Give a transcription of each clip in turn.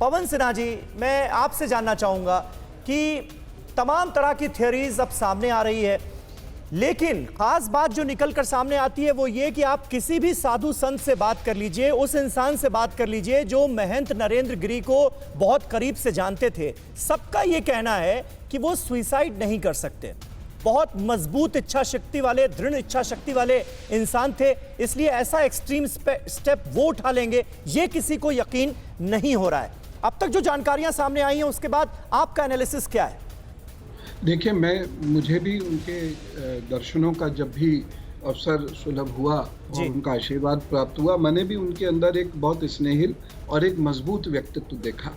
पवन सिन्हा जी, मैं आपसे जानना चाहूंगा कि तमाम तरह की थ्योरीज अब सामने आ रही है, लेकिन खास बात जो निकल कर सामने आती है वो ये कि आप किसी भी साधु संत से बात कर लीजिए, उस इंसान से बात कर लीजिए जो महंत नरेंद्र गिरी को बहुत करीब से जानते थे, सबका ये कहना है कि वो सुसाइड नहीं कर सकते। बहुत मजबूत इच्छा शक्ति वाले, दृढ़ इच्छा शक्ति वाले इंसान थे, इसलिए ऐसा एक्सट्रीम स्टेप वो उठा लेंगे ये किसी को यकीन नहीं हो रहा है। अब तक जो जानकारियां सामने आई हैं उसके बाद आपका एनालिसिस क्या है? देखिए, मुझे भी उनके दर्शनों का जब भी अवसर सुलभ हुआ और उनका आशीर्वाद प्राप्त हुआ, मैंने भी उनके अंदर एक बहुत स्नेहिल और एक मजबूत व्यक्तित्व देखा।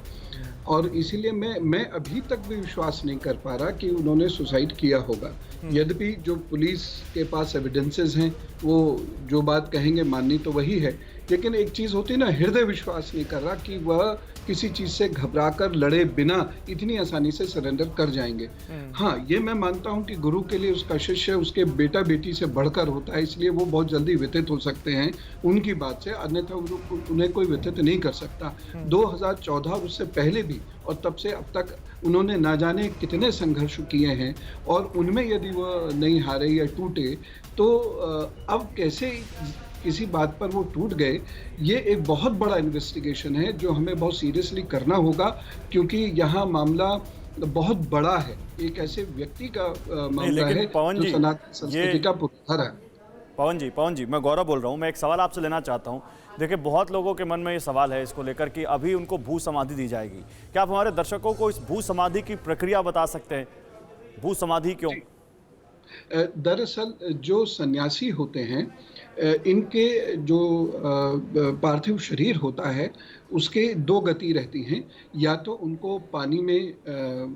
और इसीलिए मैं अभी तक भी विश्वास नहीं कर पा रहा कि उन्होंने सुसाइड किया होगा। यद्यपि जो पुलिस के पास एविडेंसेस हैं, वो जो बात कहेंगे माननी तो वही है, लेकिन एक चीज़ होती है ना, हृदय विश्वास नहीं कर रहा कि वह किसी चीज़ से घबराकर लड़े बिना इतनी आसानी से सरेंडर कर जाएंगे। हाँ, ये मैं मानता हूँ कि गुरु के लिए उसका शिष्य उसके बेटा बेटी से बढ़कर होता है, इसलिए वो बहुत जल्दी व्यथित हो सकते हैं उनकी बात से, अन्यथा उन्हें कोई व्यथित नहीं कर सकता। 2014 और उससे पहले भी, और तब से अब तक उन्होंने ना जाने कितने संघर्ष किए हैं, और उनमें यदि वह नहीं हारे या टूटे तो अब कैसे किसी बात पर वो टूट गए, ये एक बहुत बड़ा इन्वेस्टिगेशन है जो हमें बहुत सीरियसली करना होगा, क्योंकि यहाँ मामला बहुत बड़ा है। एक ऐसे व्यक्ति का मामला है जो सनातन संस्कृति का पुरोधा है। पवन जी, मैं गौरव बोल रहा हूँ। मैं एक सवाल आपसे लेना चाहता हूँ। देखिए, बहुत लोगों के मन में ये सवाल है इसको लेकर कि अभी उनको भू समाधि दी जाएगी। क्या आप हमारे दर्शकों को इस भू समाधि की प्रक्रिया बता सकते हैं? भू समाधि क्यों? दरअसल जो सन्यासी होते हैं, इनके जो पार्थिव शरीर होता है उसके दो गति रहती हैं। या तो उनको पानी में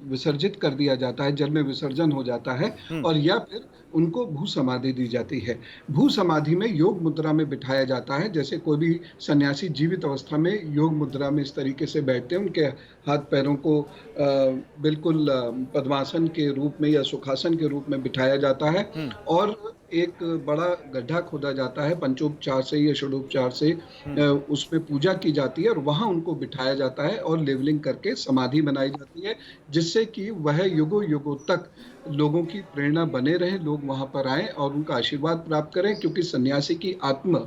विसर्जित कर दिया जाता है, जल में विसर्जन हो जाता है, और या फिर उनको भू समाधि दी जाती है। भू समाधि में योग मुद्रा में बिठाया जाता है। जैसे कोई भी सन्यासी जीवित अवस्था में योग मुद्रा में इस तरीके से बैठते हैं, उनके हाथ पैरों को बिल्कुल पद्मासन के रूप में या सुखासन के रूप में बिठाया जाता है, और एक बड़ा गड्ढा खोदा जाता है पंचोपचार से या षडोपचार से, उसमें पूजा की जाती है और वहां उनको बिठाया जाता है और लेवलिंग करके समाधि बनाई जाती है, जिससे कि वह युगों युगों तक लोगों की प्रेरणा बने रहे, लोग वहां पर आए और उनका आशीर्वाद प्राप्त करें। क्योंकि सन्यासी की आत्मा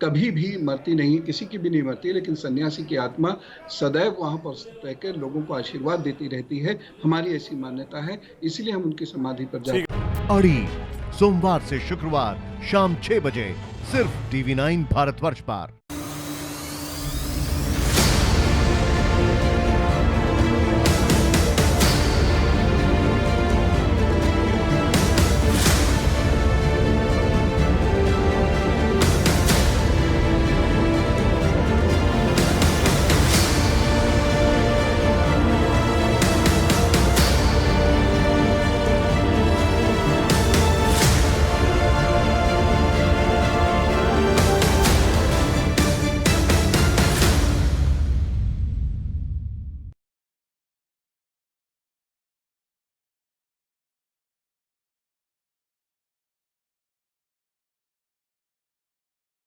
कभी भी मरती नहीं, किसी की भी नहीं मरती, लेकिन सन्यासी की आत्मा सदैव वहां पर रहकर लोगों को आशीर्वाद देती रहती है। हमारी ऐसी मान्यता है, इसलिए हम उनकी समाधि पर जाते हैं। अड़ी सोमवार से शुक्रवार शाम 6 बजे सिर्फ TV9 भारतवर्ष पर।